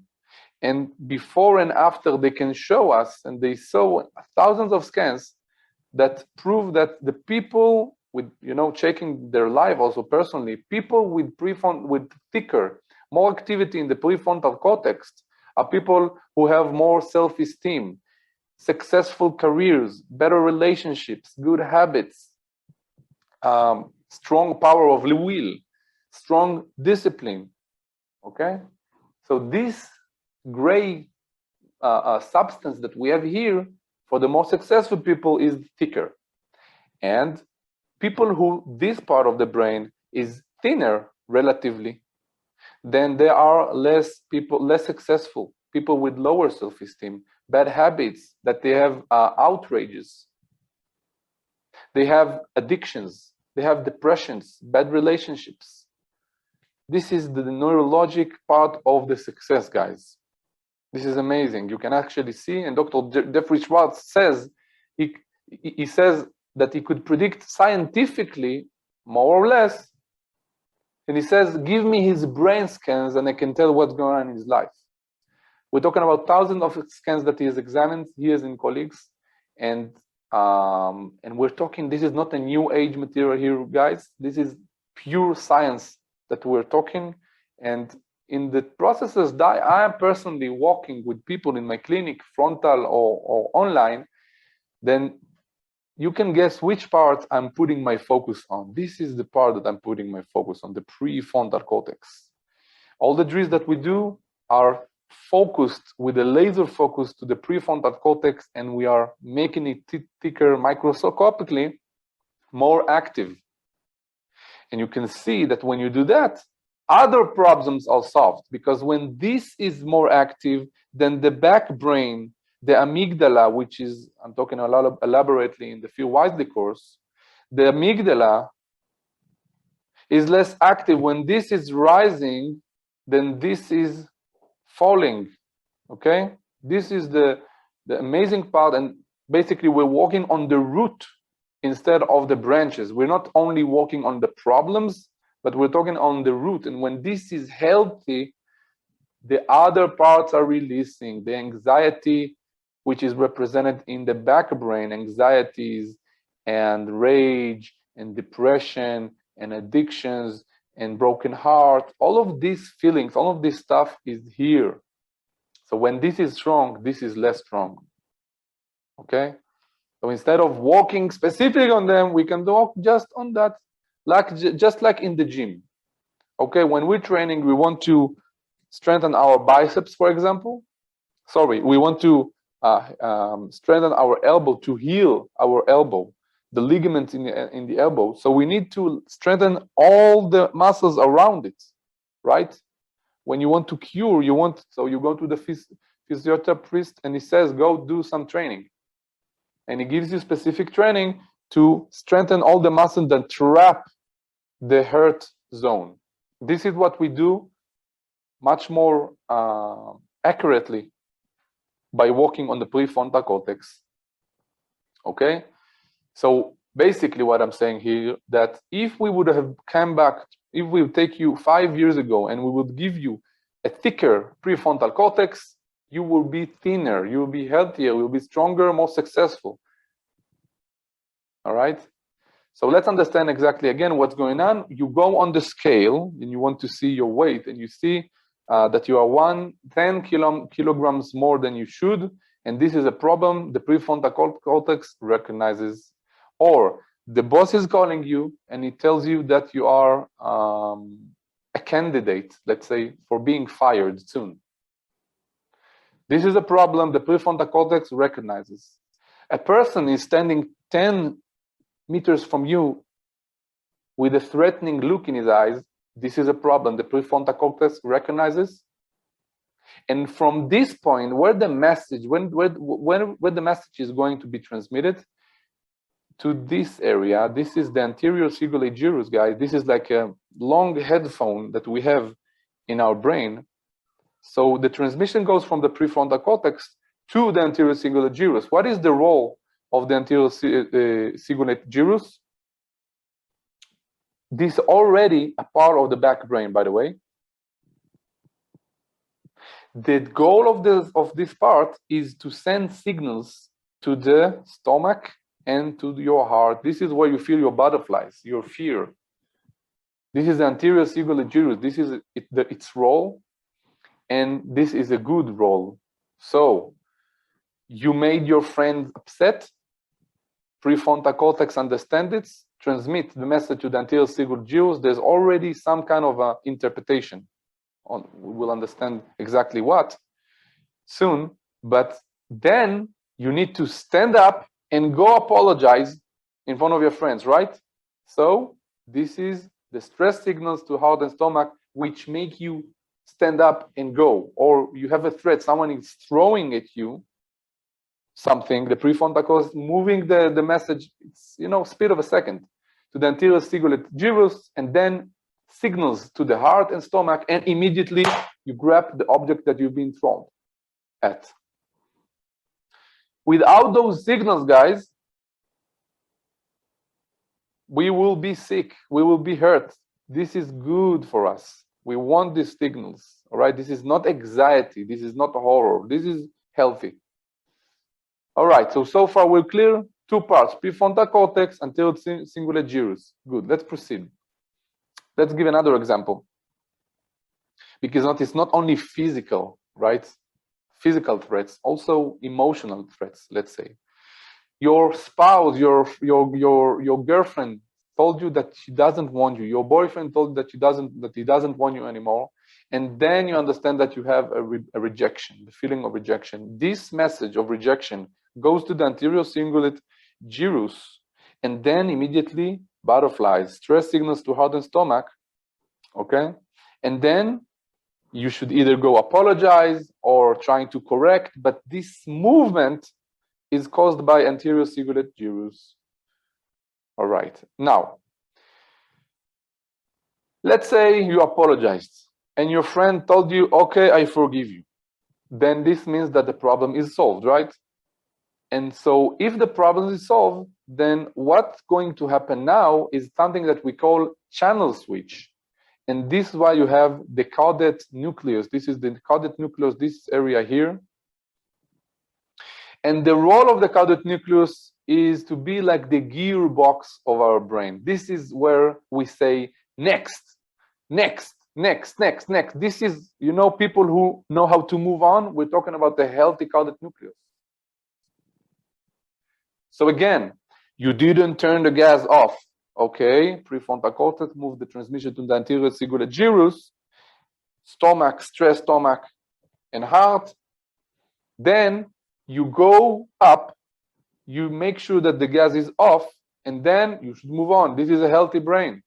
And before and after, they can show us, and they saw thousands of scans that prove that the people with, checking their life also personally, people with thicker, more activity in the prefrontal cortex are people who have more self-esteem, successful careers, better relationships, good habits, strong power of will, strong discipline. Okay? So this gray substance that we have here for the more successful people is thicker. And people who this part of the brain is thinner relatively, then there are less successful, people with lower self-esteem, bad habits, that they have outrages. They have addictions, they have depressions, bad relationships. This is the neurologic part of the success, guys. This is amazing. You can actually see, and Dr. Jeffrey Schwartz says, he says that he could predict scientifically, more or less. And he says, give me his brain scans and I can tell what's going on in his life. We're talking about thousands of scans that he has examined, he has in colleagues. And we're talking, this is not a new age material here, guys. This is pure science that we're talking. And in the processes that I am personally working with people in my clinic, frontal or online, then you can guess which part I'm putting my focus on. This is the part that I'm putting my focus on, the prefrontal cortex. All the drills that we do are focused with a laser focus to the prefrontal cortex, and we are making it thicker microscopically, more active. And you can see that when you do that, other problems are solved, because when this is more active, then the back brain, the amygdala, which is, I'm talking a lot of elaborately in the Feel Wisely course, the amygdala is less active. When this is rising, then this is falling, okay? This is the amazing part, and basically we're walking on the root instead of the branches. We're not only walking on the problems, but we're talking on the root. And when this is healthy, the other parts are releasing. The anxiety, which is represented in the back brain, anxieties and rage and depression and addictions and broken heart, all of these feelings, all of this stuff is here. So when this is strong, this is less strong, okay? So instead of walking specific on them, we can walk just on that, just like in the gym, okay? When we're training, we want to strengthen our biceps, for example. Sorry, we want to strengthen our elbow, to heal our elbow, the ligaments in the elbow. So we need to strengthen all the muscles around it, right? When you want to cure, so you go to the physiotherapist and he says, go do some training. And he gives you specific training to strengthen all the muscles that trap the hurt zone. This is what we do much more accurately by working on the prefrontal cortex, okay? So basically what I'm saying here, that if we would have come back, if we would take you 5 years ago and we would give you a thicker prefrontal cortex, you will be thinner, you will be healthier, you will be stronger, more successful, all right? So let's understand exactly again what's going on. You go on the scale and you want to see your weight, and you see that you are 10 kilograms more than you should, and this is a problem the prefrontal cortex recognizes. Or the boss is calling you and he tells you that you are a candidate, let's say, for being fired soon. This is a problem the prefrontal cortex recognizes. A person is standing 10 meters from you with a threatening look in his eyes. This is a problem the prefrontal cortex recognizes. And from this point, where the message, when the message is going to be transmitted to this area, this is the anterior cingulate gyrus, guys. This is like a long headphone that we have in our brain. So the transmission goes from the prefrontal cortex to the anterior cingulate gyrus. What is the role of the anterior cingulate gyrus? This is already a part of the back brain, by the way. The goal of this part is to send signals to the stomach and to your heart. This is where you feel your butterflies, your fear. This is the anterior cingulate gyrus. This is its role, and this is a good role. So you made your friend upset. Prefrontal cortex understands it, transmit the message to the anterior cingulate gyrus. There's already some kind of interpretation. We will understand exactly what soon, but then you need to stand up and go apologize in front of your friends, right? So this is the stress signals to heart and stomach, which make you stand up and go. Or you have a threat, someone is throwing at you something, the prefrontal cortex moving the message, it's, speed of a second, to the anterior cingulate gyrus, and then signals to the heart and stomach, and immediately you grab the object that you've been thrown at. Without those signals, guys, we will be sick, we will be hurt. This is good for us. We want these signals, all right? This is not anxiety, this is not horror, this is healthy. All right, so far we're clear. Two parts, prefrontal cortex, anterior cingulate gyrus. Good, let's proceed. Let's give another example. Because it's not only physical, right? Physical threats, also emotional threats, let's say. Your spouse, your girlfriend told you that she doesn't want you. Your boyfriend told you that he doesn't want you anymore. And then you understand that you have a rejection, the feeling of rejection. This message of rejection goes to the anterior cingulate gyrus, and then immediately butterflies, stress signals to heart and stomach, okay? And then you should either go apologize or trying to correct, but this movement is caused by anterior cingulate gyrus. All right, now, let's say you apologized and your friend told you, okay, I forgive you. Then this means that the problem is solved, right? And so if the problem is solved, then what's going to happen now is something that we call channel switch. And this is why you have the caudate nucleus. This is the caudate nucleus, this area here. And the role of the caudate nucleus is to be like the gearbox of our brain. This is where we say next, next, next, next, next. This is, you know, people who know how to move on. We're talking about the healthy caudate nucleus. So again, you didn't turn the gas off. Okay, prefrontal cortex, move the transmission to the anterior cingulate gyrus, stomach, stress stomach, and heart. Then you go up, you make sure that the gas is off, and then you should move on. This is a healthy brain.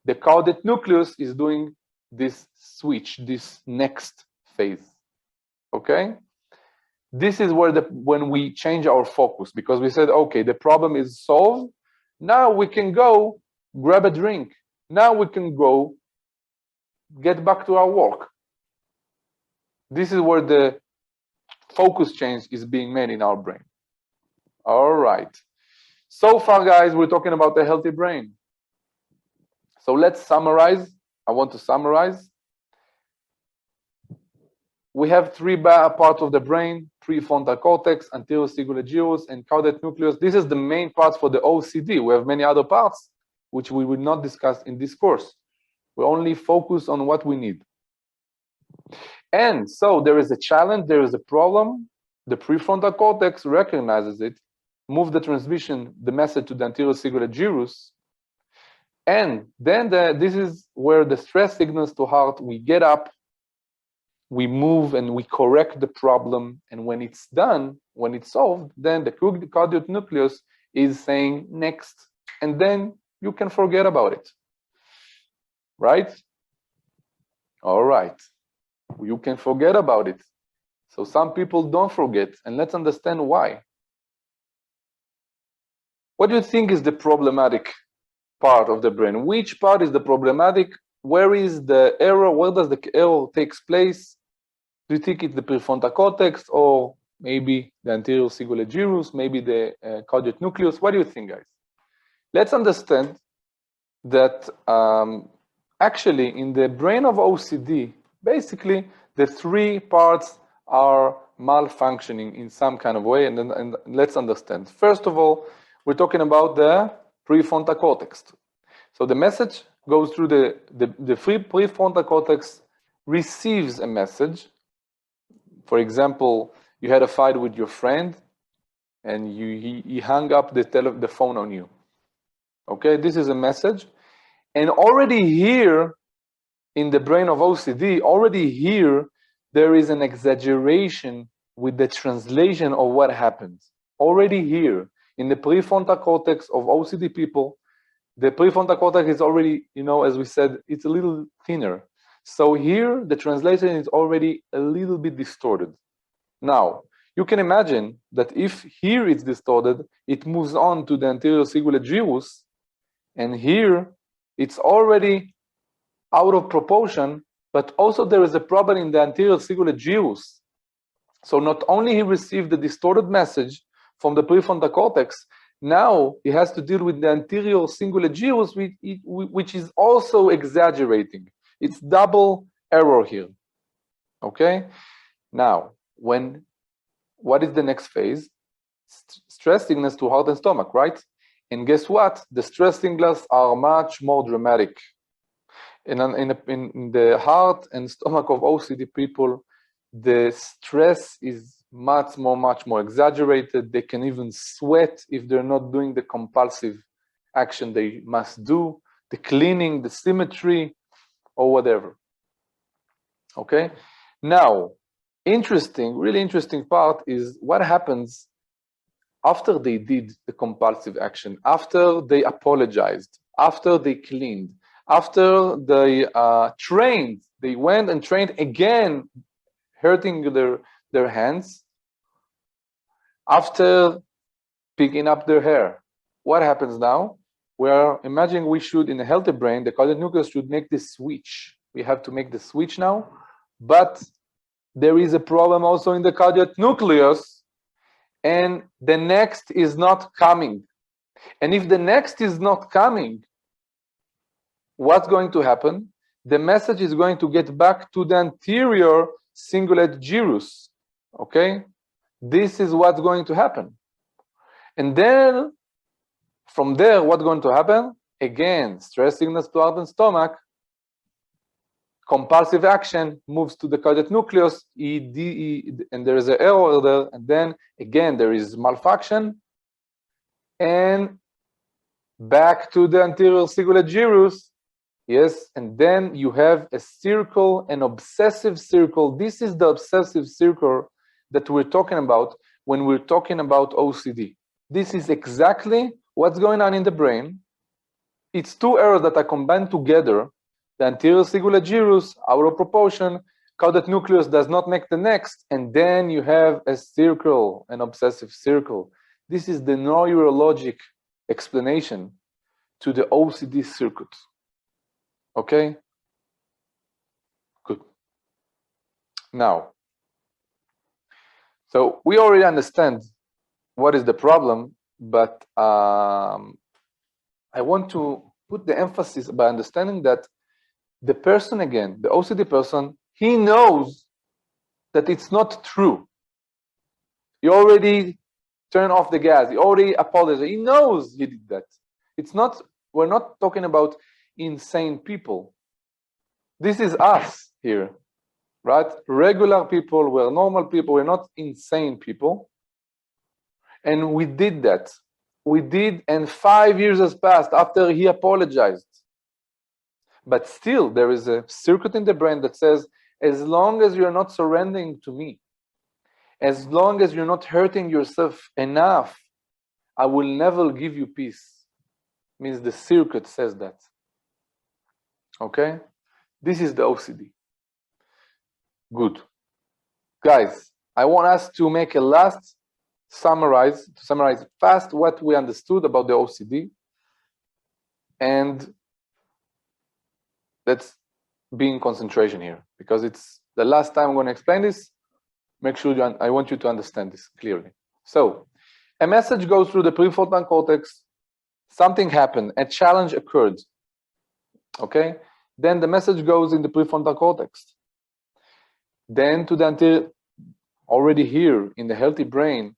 The caudate nucleus is doing this switch, this next phase. Okay? This is where when we change our focus, because we said, okay, the problem is solved. Now we can go grab a drink. Now we can go get back to our work. This is where the focus change is being made in our brain. All right. So far, guys, we're talking about the healthy brain. So let's summarize. I want to summarize. We have three parts of the brain: prefrontal cortex, anterior cingulate gyrus, and caudate nucleus. This is the main parts for the OCD. We have many other parts, which we will not discuss in this course. We only focus on what we need. And so there is a challenge, there is a problem. The prefrontal cortex recognizes it, move the transmission, the message to the anterior cingulate gyrus. And then this is where the stress signals to heart, we get up, we move and we correct the problem. And when it's done, when it's solved, then the caudate nucleus is saying next, and then you can forget about it. Right? All right. You can forget about it. So some people don't forget, and let's understand why. What do you think is the problematic part of the brain? Which part is the problematic? Where is the error? Where does the error takes place? Do you think it's the prefrontal cortex, or maybe the anterior cingulate gyrus, maybe the caudate nucleus? What do you think, guys? Let's understand that actually in the brain of OCD, basically the three parts are malfunctioning in some kind of way, and let's understand. First of all, we're talking about the prefrontal cortex. So the message goes through the prefrontal cortex, receives a message. For example, you had a fight with your friend and he hung up the phone on you. Okay, this is a message. And already here in the brain of OCD, already here, there is an exaggeration with the translation of what happens. Already here in the prefrontal cortex of OCD people, the prefrontal cortex is already, you know, as we said, it's a little thinner. So here, the translation is already a little bit distorted. Now, you can imagine that if here it's distorted, it moves on to the anterior cingulate gyrus, and here it's already out of proportion, but also there is a problem in the anterior cingulate gyrus. So not only he received the distorted message from the prefrontal cortex, Now he has to deal with the anterior cingulate gyrus, which is also exaggerating. It's double error here. Okay? Now, what is the next phase? Stress signals to heart and stomach, right? And guess what? The stress signals are much more dramatic. In the heart and stomach of OCD people, the stress is much more exaggerated. They can even sweat if they're not doing the compulsive action they must do, the cleaning, the symmetry, or whatever. Okay? Now, really interesting part is what happens after they did the compulsive action, after they apologized, after they cleaned, after they trained, they went and trained again, hurting their hands, after picking up their hair. What happens now? We're imagining we should, in a healthy brain, the cardiac nucleus should make this switch. We have to make the switch now, but there is a problem also in the cardiac nucleus, and the next is not coming. And if the next is not coming, what's going to happen? The message is going to get back to the anterior cingulate gyrus. Okay? This is what's going to happen. And then from there, what's going to happen? Again, stress signals to heart and stomach. Compulsive action moves to the cardiac nucleus, and there is an error there, and then again there is malfunction, and back to the anterior cingulate gyrus. Yes, and then you have a circle, an obsessive circle. This is the obsessive circle that we're talking about when we're talking about OCD. This is exactly what's going on in the brain. It's two errors that are combined together. The anterior cingulate gyrus, out of proportion, cardiac nucleus does not make the next, and then you have a circle, an obsessive circle. This is the neurologic explanation to the OCD circuit. Okay? Good. Now, so we already understand what is the problem, but I want to put the emphasis by understanding that the person, again, the OCD person, he knows that it's not true. He already turned off the gas. He already apologized. He knows he did that. It's not, we're not talking about insane people. This is us here, right? Regular people, we're normal people, we're not insane people. And we did that. We did, and 5 years has passed after he apologized. But still, there is a circuit in the brain that says, as long as you're not surrendering to me, as long as you're not hurting yourself enough, I will never give you peace. Means the circuit says that. Okay? This is the OCD. Good. Guys, I want us to make a last summarize fast what we understood about the OCD. And let's be in concentration here, because it's the last time I'm going to explain this. Make sure I want you to understand this clearly. So, a message goes through the prefrontal cortex. Something happened. A challenge occurred. Okay? Then the message goes in the prefrontal cortex. Then to the anterior, already here in the healthy brain,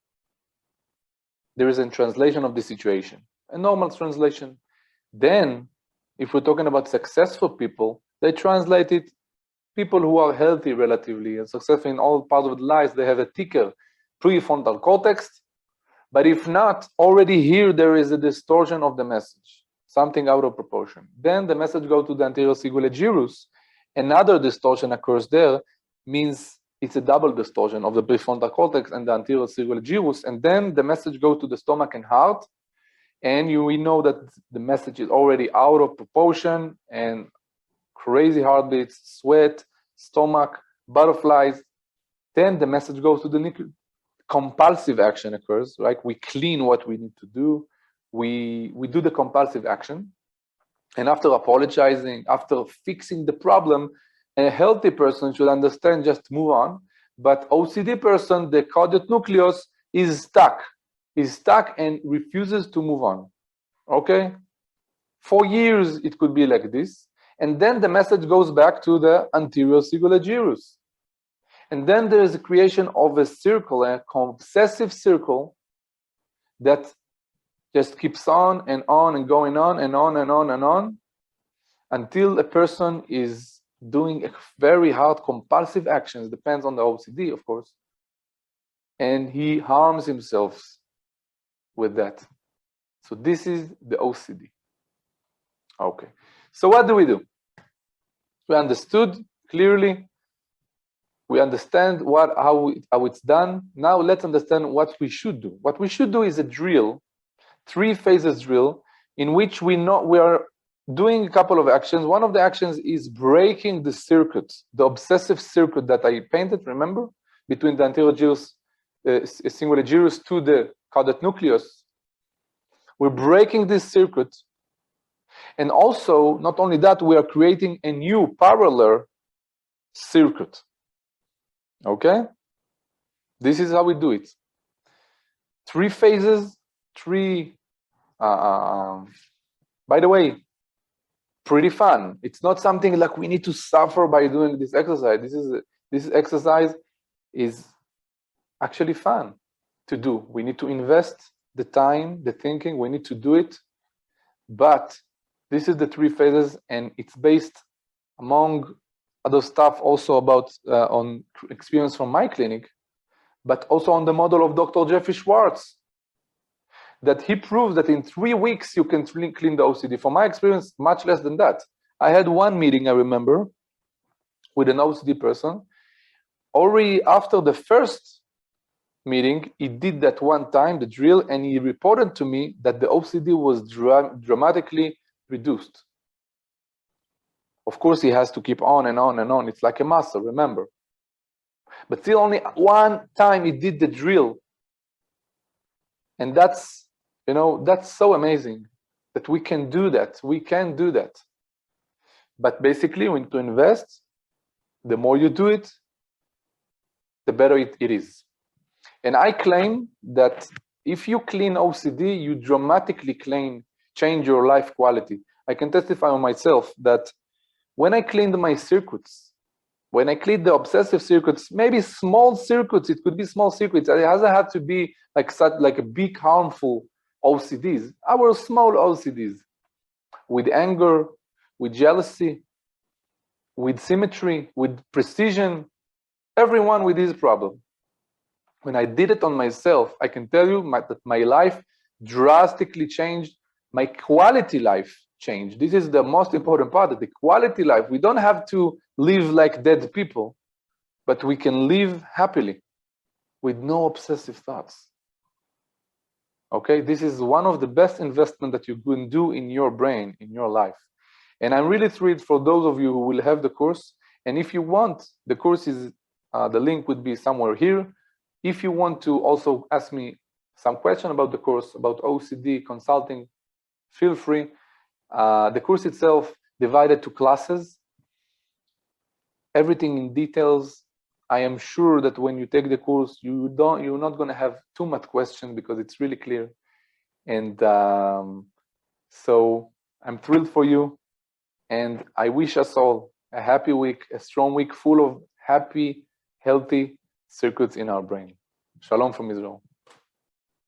there is a translation of the situation, a normal translation. Then, if we're talking about successful people, they translate it, people who are healthy relatively and successful in all parts of their lives, they have a thicker prefrontal cortex. But if not, already here there is a distortion of the message, something out of proportion. Then the message goes to the anterior cingulate gyrus. Another distortion occurs there, means it's a double distortion of the prefrontal cortex and the anterior cingulate gyrus. And then the message goes to the stomach and heart. And we know that the message is already out of proportion, and crazy heartbeats, sweat, stomach, butterflies. Then the message goes to the nucleus. Compulsive action occurs, right? We clean what we need to do. We do the compulsive action. And after apologizing, after fixing the problem, a healthy person should understand, just move on. But OCD person, the cardiac nucleus is stuck. He's stuck and refuses to move on. Okay? For years, it could be like this. And then the message goes back to the anterior cingulate gyrus. And then there is a creation of a circle, a obsessive circle that just keeps on and going on and on and on and on until a person is doing a very hard compulsive actions, depends on the OCD, of course, and he harms himself with that. So this is the OCD. Okay, so what do? We understood clearly. We understand how it's done. Now let's understand what we should do. What we should do is a drill, 3 phases drill, in which we are doing a couple of actions. One of the actions is breaking the circuit, the obsessive circuit that I painted, remember? Between the anterior gyrus, cingulate gyrus to the caudate nucleus. We're breaking this circuit. And also, not only that, we are creating a new parallel circuit. Okay? This is how we do it. 3 phases, 3. By the way, pretty fun. It's not something like we need to suffer by doing this exercise. This exercise is actually fun to do. We need to invest the time, the thinking. We need to do it. But this is the 3 phases, and it's based, among other stuff, also about on experience from my clinic, but also on the model of Dr. Jeffrey Schwartz, that he proves that in 3 weeks you can clean the OCD. From my experience, much less than that. I had one meeting, I remember, with an OCD person. Already after the first meeting, he did that one time, the drill, and he reported to me that the OCD was dramatically reduced. Of course, he has to keep on and on and on. It's like a muscle, remember. But still, only one time he did the drill. And that's, that's so amazing that we can do that. We can do that. But basically, we need to invest. The more you do it, the better it is. And I claim that if you clean OCD, you dramatically change your life quality. I can testify on myself that when I cleaned my circuits, when I cleaned the obsessive circuits, maybe small circuits, it could be small circuits. It hasn't had to be like a big harmful OCDs. Our small OCDs with anger, with jealousy, with symmetry, with precision, everyone with his problem. When I did it on myself, I can tell you that my life drastically changed. My quality life changed. This is the most important part of the quality life. We don't have to live like dead people, but we can live happily with no obsessive thoughts. Okay, this is one of the best investments that you can do in your brain, in your life. And I'm really thrilled for those of you who will have the course. And if you want, the course is, the link would be somewhere here. If you want to also ask me some question about the course, about OCD consulting, feel free. The course itself divided to classes, everything in details. I am sure that when you take the course, you're not going to have too much question because it's really clear. And so I'm thrilled for you, and I wish us all a happy week, a strong week full of happy, healthy circuits in our brain. Shalom from Israel.